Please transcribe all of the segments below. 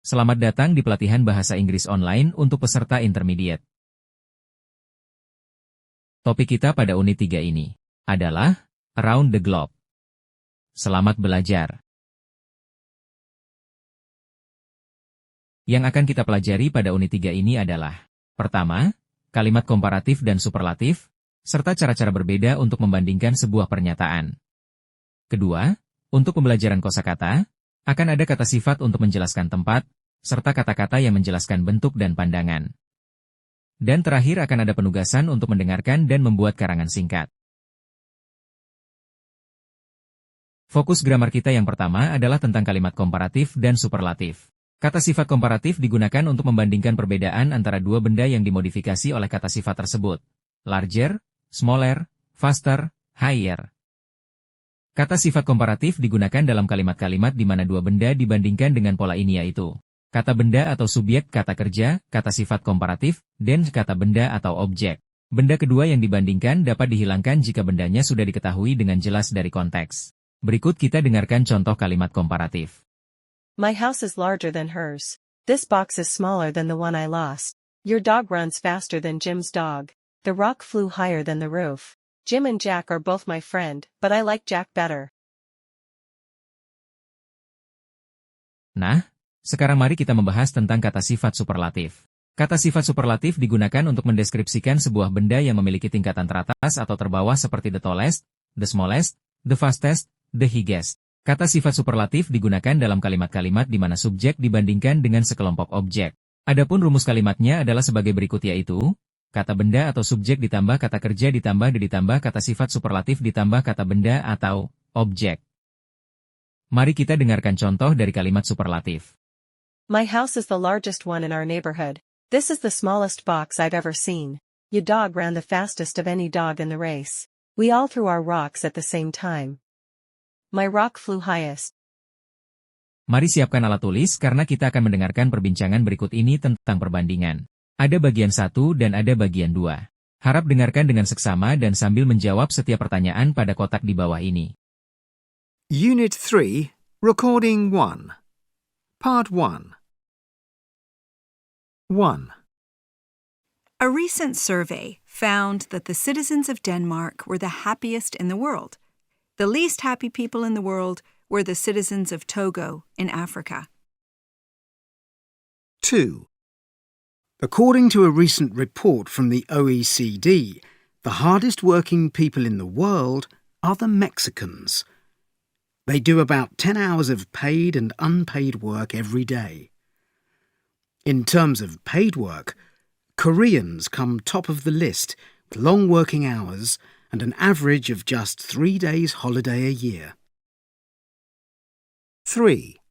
Selamat datang di pelatihan bahasa Inggris online untuk peserta intermediate. Topik kita pada unit 3 ini adalah Around the Globe. Selamat belajar. Yang akan kita pelajari pada unit 3 ini adalah: pertama, kalimat komparatif dan superlatif, serta cara-cara berbeda untuk membandingkan sebuah pernyataan. Kedua, untuk pembelajaran kosakata, akan ada kata sifat untuk menjelaskan tempat, serta kata-kata yang menjelaskan bentuk dan pandangan. Dan terakhir akan ada penugasan untuk mendengarkan dan membuat karangan singkat. Fokus gramar kita yang pertama adalah tentang kalimat komparatif dan superlatif. Kata sifat komparatif digunakan untuk membandingkan perbedaan antara dua benda yang dimodifikasi oleh kata sifat tersebut. Larger, smaller, faster, higher. Kata sifat komparatif digunakan dalam kalimat-kalimat di mana dua benda dibandingkan dengan pola ini, yaitu kata benda atau subjek kata kerja, kata sifat komparatif, dan kata benda atau objek. Benda kedua yang dibandingkan dapat dihilangkan jika bendanya sudah diketahui dengan jelas dari konteks. Berikut kita dengarkan contoh kalimat komparatif. My house is larger than hers. This box is smaller than the one I lost. Your dog runs faster than Jim's dog. The rock flew higher than the roof. Jim and Jack are both my friend, but I like Jack better. Nah, sekarang mari kita membahas tentang kata sifat superlatif. Kata sifat superlatif digunakan untuk mendeskripsikan sebuah benda yang memiliki tingkatan teratas atau terbawah seperti the tallest, the smallest, the fastest, the highest. Kata sifat superlatif digunakan dalam kalimat-kalimat di mana subjek dibandingkan dengan sekelompok objek. Adapun rumus kalimatnya adalah sebagai berikut, yaitu kata benda atau subjek ditambah kata kerja ditambah kata sifat superlatif ditambah kata benda atau objek. Mari kita dengarkan contoh dari kalimat superlatif. My house is the largest one in our neighborhood. This is the smallest box I've ever seen. Your dog ran the fastest of any dog in the race. We all threw our rocks at the same time. My rock flew highest. Mari siapkan alat tulis karena kita akan mendengarkan perbincangan berikut ini tentang perbandingan. Ada bagian 1 dan ada bagian 2. Harap dengarkan dengan seksama dan sambil menjawab setiap pertanyaan pada kotak di bawah ini. Unit 3, Recording 1. Part 1. 1. A recent survey found that the citizens of Denmark were the happiest in the world. The least happy people in the world were the citizens of Togo in Africa. 2. According to a recent report from the OECD, the hardest working people in the world are the Mexicans. They do about 10 hours of paid and unpaid work every day. In terms of paid work, Koreans come top of the list with long working hours and an average of just 3 days holiday a year. 3.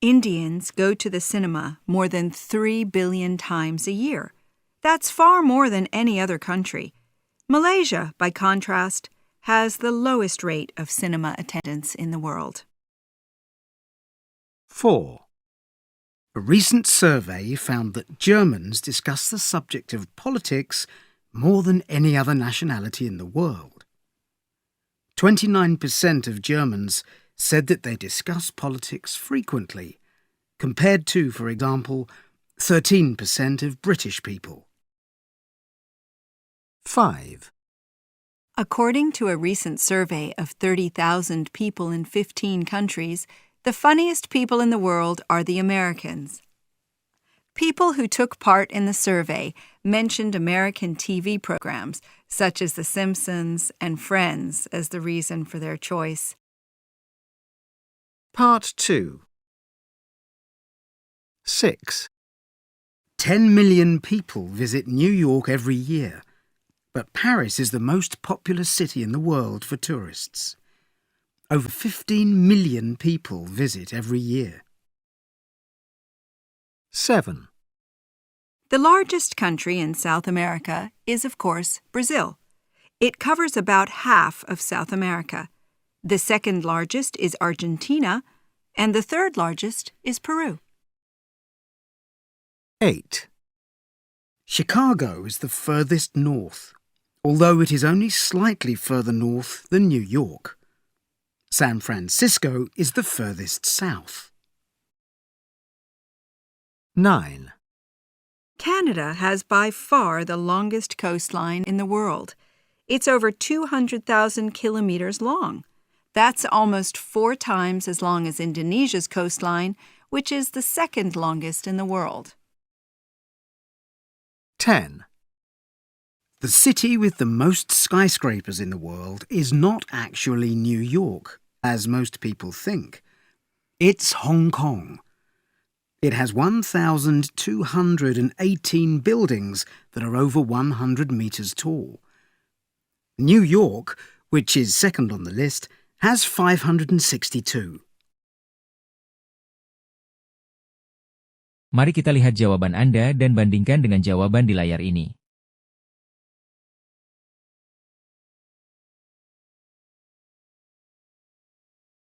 Indians go to the cinema more than 3 billion times a year. That's far more than any other country. Malaysia, by contrast, has the lowest rate of cinema attendance in the world. 4. A recent survey found that Germans discuss the subject of politics more than any other nationality in the world. 29% of Germans said that they discuss politics frequently, compared to, for example, 13% of British people. 5. According to a recent survey of 30,000 people in 15 countries, the funniest people in the world are the Americans. People who took part in the survey mentioned American TV programs such as The Simpsons and Friends as the reason for their choice. Part 2. 6. 10 million people visit New York every year, but Paris is the most populous city in the world for tourists. Over 15 million people visit every year. 7. The largest country in South America is, of course, Brazil. It covers about half of South America. The second largest is Argentina, and the third largest is Peru. 8. Chicago is the furthest north, although it is only slightly further north than New York. San Francisco is the furthest south. 9. Canada has by far the longest coastline in the world. It's over 200,000 kilometers long. That's almost 4 times as long as Indonesia's coastline, which is the second longest in the world. 10. The city with the most skyscrapers in the world is not actually New York, as most people think. It's Hong Kong. It has 1,218 buildings that are over 100 meters tall. New York, which is second on the list, has 562. Mari kita lihat jawaban Anda dan bandingkan dengan jawaban di layar ini.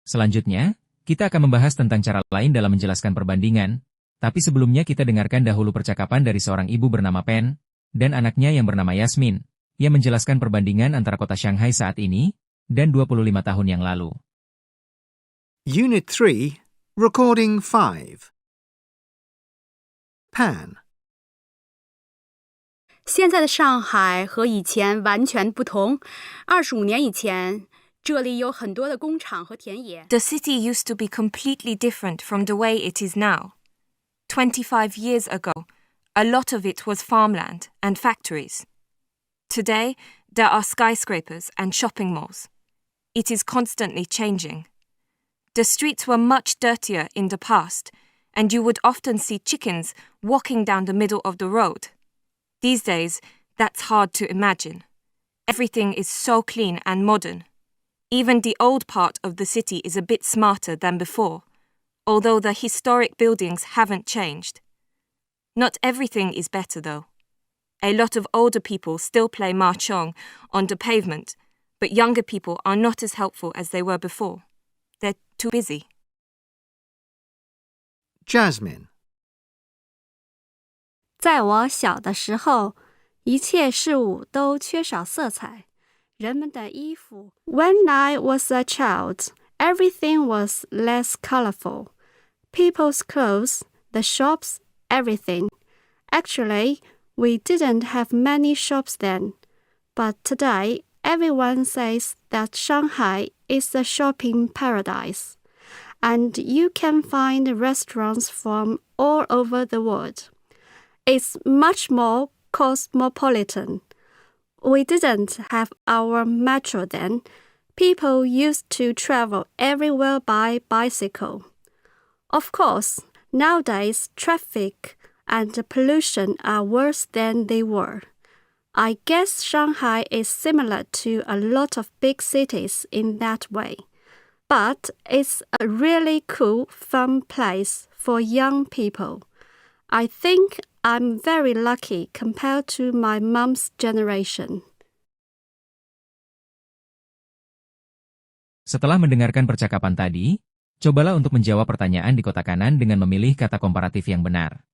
Selanjutnya, kita akan membahas tentang cara lain dalam menjelaskan perbandingan, tapi sebelumnya kita dengarkan dahulu percakapan dari seorang ibu bernama Pen dan anaknya yang bernama Yasmin, yang menjelaskan perbandingan antara kota Shanghai saat ini dan 25 tahun yang lalu. Unit 3, Recording 5. Pan. 现在的上海和以前完全不同。25年以前，这里有很多的工厂和田野。The city used to be completely different from the way it is now. 25 years ago, a lot of it was farmland and factories. Today, there are skyscrapers and shopping malls. It is constantly changing. The streets were much dirtier in the past, and you would often see chickens walking down the middle of the road. These days, that's hard to imagine. Everything is so clean and modern. Even the old part of the city is a bit smarter than before, although the historic buildings haven't changed. Not everything is better, though. A lot of older people still play mahjong on the pavement, but younger people are not as helpful as they were before. They're too busy. Jasmine. 在我小的时候，一切事物都缺少色彩。人们的衣服。When I was a child, everything was less colorful. People's clothes, the shops, everything. Actually, we didn't have many shops then. But today, everyone says that Shanghai is a shopping paradise. And you can find restaurants from all over the world. It's much more cosmopolitan. We didn't have our metro then. People used to travel everywhere by bicycle. Of course, nowadays traffic and pollution are worse than they were. I guess Shanghai is similar to a lot of big cities in that way. But it's a really cool, fun place for young people. I think I'm very lucky compared to my mom's generation. Setelah mendengarkan percakapan tadi, cobalah untuk menjawab pertanyaan di kotak kanan dengan memilih kata komparatif yang benar.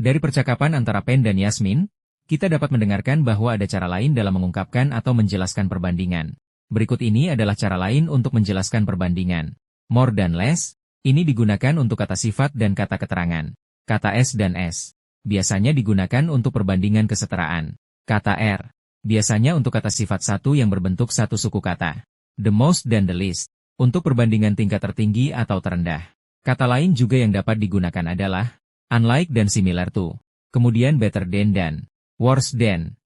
Dari percakapan antara Pen dan Yasmin, kita dapat mendengarkan bahwa ada cara lain dalam mengungkapkan atau menjelaskan perbandingan. Berikut ini adalah cara lain untuk menjelaskan perbandingan. More dan less, ini digunakan untuk kata sifat dan kata keterangan. Kata S dan S, biasanya digunakan untuk perbandingan kesetaraan. Kata R, biasanya untuk kata sifat satu yang berbentuk satu suku kata. The most dan the least, untuk perbandingan tingkat tertinggi atau terendah. Kata lain juga yang dapat digunakan adalah unlike dan similar to. Kemudian better than dan worse than.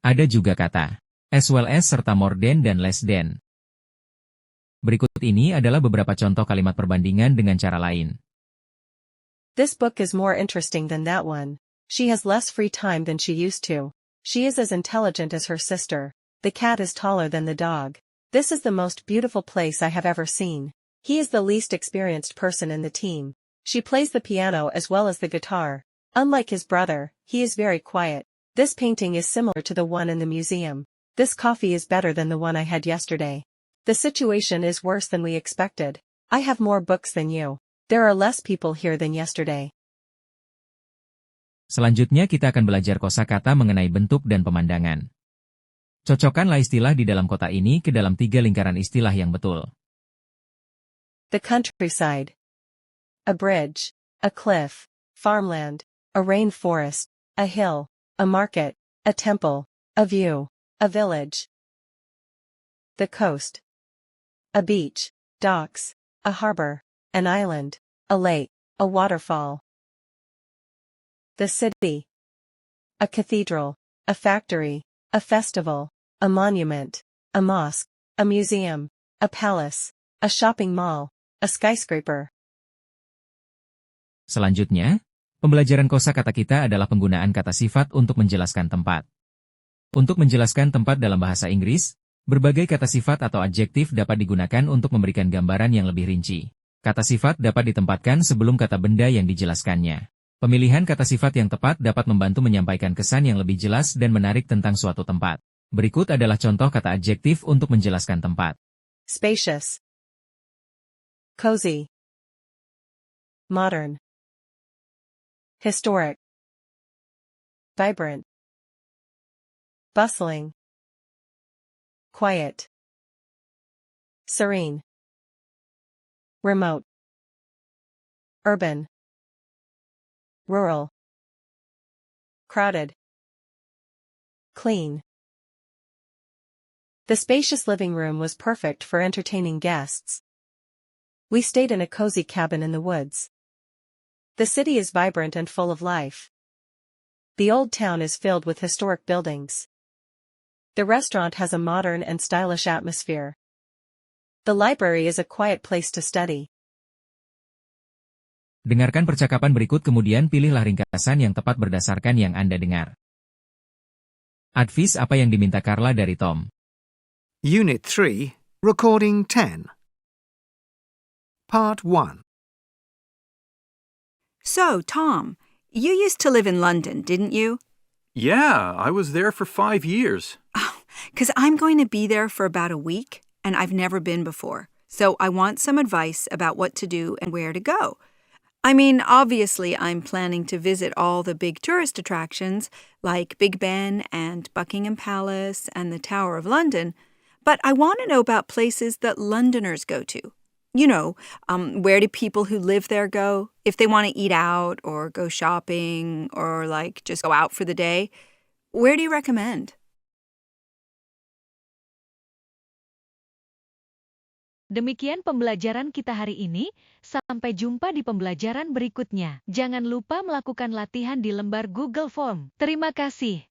Ada juga kata as well as serta more than dan less than. Berikut ini adalah beberapa contoh kalimat perbandingan dengan cara lain. This book is more interesting than that one. She has less free time than she used to. She is as intelligent as her sister. The cat is taller than the dog. This is the most beautiful place I have ever seen. He is the least experienced person in the team. She plays the piano as well as the guitar. Unlike his brother, he is very quiet. This painting is similar to the one in the museum. This coffee is better than the one I had yesterday. The situation is worse than we expected. I have more books than you. There are less people here than yesterday. Selanjutnya kita akan belajar kosakata mengenai bentuk dan pemandangan. Cocokkanlah istilah di dalam kota ini ke dalam 3 lingkaran istilah yang betul. The countryside. A bridge. A cliff. Farmland. A rainforest. A hill. A market. A temple. A view. A village. The coast. A beach. Docks. A harbor. An island. A lake. A waterfall. The city. A cathedral. A factory. A festival. A monument. A mosque. A museum. A palace. A shopping mall. A skyscraper. Selanjutnya, pembelajaran kosakata kita adalah penggunaan kata sifat untuk menjelaskan tempat. Untuk menjelaskan tempat dalam bahasa Inggris, berbagai kata sifat atau adjektif dapat digunakan untuk memberikan gambaran yang lebih rinci. Kata sifat dapat ditempatkan sebelum kata benda yang dijelaskannya. Pemilihan kata sifat yang tepat dapat membantu menyampaikan kesan yang lebih jelas dan menarik tentang suatu tempat. Berikut adalah contoh kata adjektif untuk menjelaskan tempat. Spacious. Cozy. Modern. Historic. Vibrant. Bustling. Quiet. Serene. Remote. Urban. Rural. Crowded. Clean. The spacious living room was perfect for entertaining guests. We stayed in a cozy cabin in the woods. The city is vibrant and full of life. The old town is filled with historic buildings. The restaurant has a modern and stylish atmosphere. The library is a quiet place to study. Dengarkan percakapan berikut kemudian pilihlah ringkasan yang tepat berdasarkan yang Anda dengar. Advis apa yang diminta Carla dari Tom? Unit 3, Recording 10. Part 1. So, Tom, you used to live in London, didn't you? Yeah, I was there for 5 years. Oh, 'cause I'm going to be there for about a week, and I've never been before. So I want some advice about what to do and where to go. I mean, obviously, I'm planning to visit all the big tourist attractions, like Big Ben and Buckingham Palace and the Tower of London, but I want to know about places that Londoners go to. You know, where do people who live there go if they want to eat out or go shopping or, like, just go out for the day? Where do you recommend? Demikian pembelajaran kita hari ini, sampai jumpa di pembelajaran berikutnya. Jangan lupa melakukan latihan di lembar Google Form. Terima kasih.